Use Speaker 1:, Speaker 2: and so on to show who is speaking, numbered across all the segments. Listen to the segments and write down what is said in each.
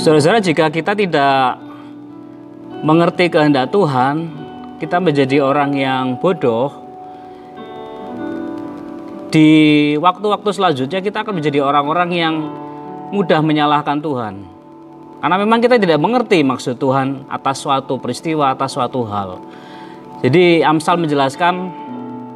Speaker 1: Saudara-saudara, jika kita tidak mengerti kehendak Tuhan, kita menjadi orang yang bodoh. Di waktu-waktu selanjutnya kita akan menjadi orang-orang yang mudah menyalahkan Tuhan. Karena memang kita tidak mengerti maksud Tuhan atas suatu peristiwa, atas suatu hal. Jadi Amsal menjelaskan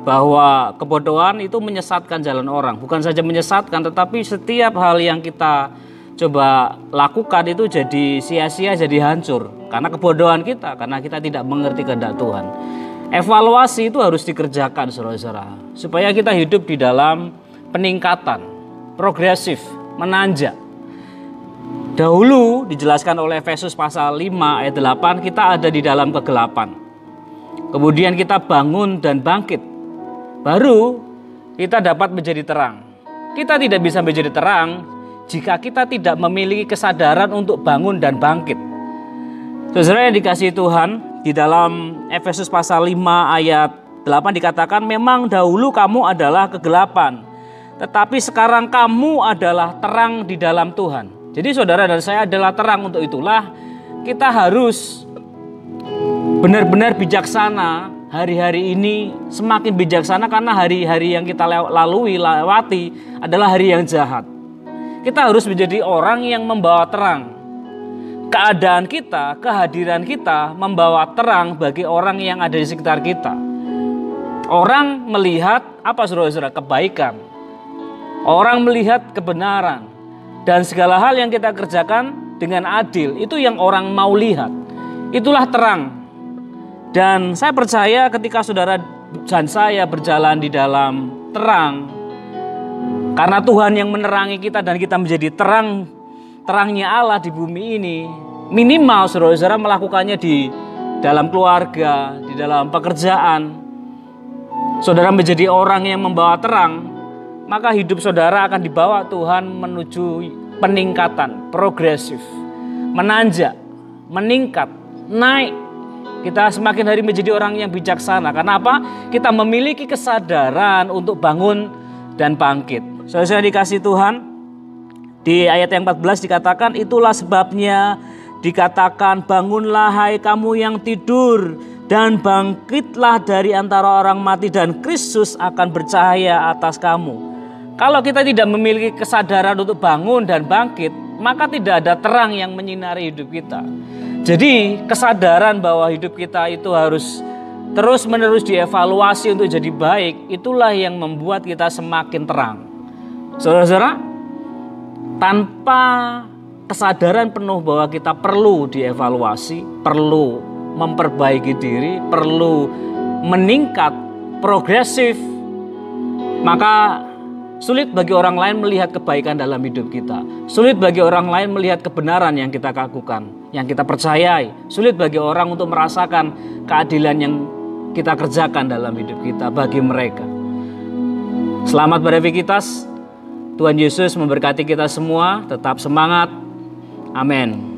Speaker 1: bahwa kebodohan itu menyesatkan jalan orang. Bukan saja menyesatkan, tetapi setiap hal yang kita coba lakukan itu jadi sia-sia, jadi hancur. Karena kebodohan kita, karena kita tidak mengerti kehendak Tuhan. Evaluasi itu harus dikerjakan, saudara-saudara, supaya kita hidup di dalam peningkatan, progresif, menanjak. Dahulu dijelaskan oleh Efesus pasal 5 ayat 8, kita ada di dalam kegelapan. Kemudian kita bangun dan bangkit. Baru kita dapat menjadi terang. Kita tidak bisa menjadi terang jika kita tidak memiliki kesadaran untuk bangun dan bangkit. Saudara yang dikasihi Tuhan, di dalam Efesus pasal 5 ayat 8 dikatakan, memang dahulu kamu adalah kegelapan, tetapi sekarang kamu adalah terang di dalam Tuhan. Jadi saudara dan saya adalah terang. Untuk itulah kita harus benar-benar bijaksana. Hari-hari ini semakin bijaksana karena hari-hari yang kita lewati adalah hari yang jahat. Kita harus menjadi orang yang membawa terang. Keadaan kita, kehadiran kita membawa terang bagi orang yang ada di sekitar kita. Orang melihat apa, saudara-saudara? Kebaikan. Orang melihat kebenaran. Dan segala hal yang kita kerjakan dengan adil, itu yang orang mau lihat. Itulah terang. Dan saya percaya ketika saudara dan saya berjalan di dalam terang, karena Tuhan yang menerangi kita dan kita menjadi terangnya Allah di bumi ini, minimal saudara-saudara melakukannya di dalam keluarga, di dalam pekerjaan. Saudara menjadi orang yang membawa terang, maka hidup saudara akan dibawa Tuhan menuju peningkatan, progresif, menanjak, meningkat, naik. Kita semakin hari menjadi orang yang bijaksana. Karena apa? Kita memiliki kesadaran untuk bangun dan bangkit. Saudara dikasih Tuhan, di ayat yang 14 dikatakan, itulah sebabnya dikatakan, bangunlah hai kamu yang tidur, dan bangkitlah dari antara orang mati, dan Kristus akan bercahaya atas kamu. Kalau kita tidak memiliki kesadaran untuk bangun dan bangkit, maka tidak ada terang yang menyinari hidup kita. Jadi kesadaran bahwa hidup kita itu harus terus-menerus dievaluasi untuk jadi baik, itulah yang membuat kita semakin terang. Saudara-saudara, tanpa kesadaran penuh bahwa kita perlu dievaluasi, perlu memperbaiki diri, perlu meningkat, progresif, maka sulit bagi orang lain melihat kebaikan dalam hidup kita. Sulit bagi orang lain melihat kebenaran yang kita lakukan, yang kita percayai. Sulit bagi orang untuk merasakan keadilan yang kita kerjakan dalam hidup kita bagi mereka. Selamat beraktivitas. Tuhan Yesus memberkati kita semua. Tetap semangat. Amin.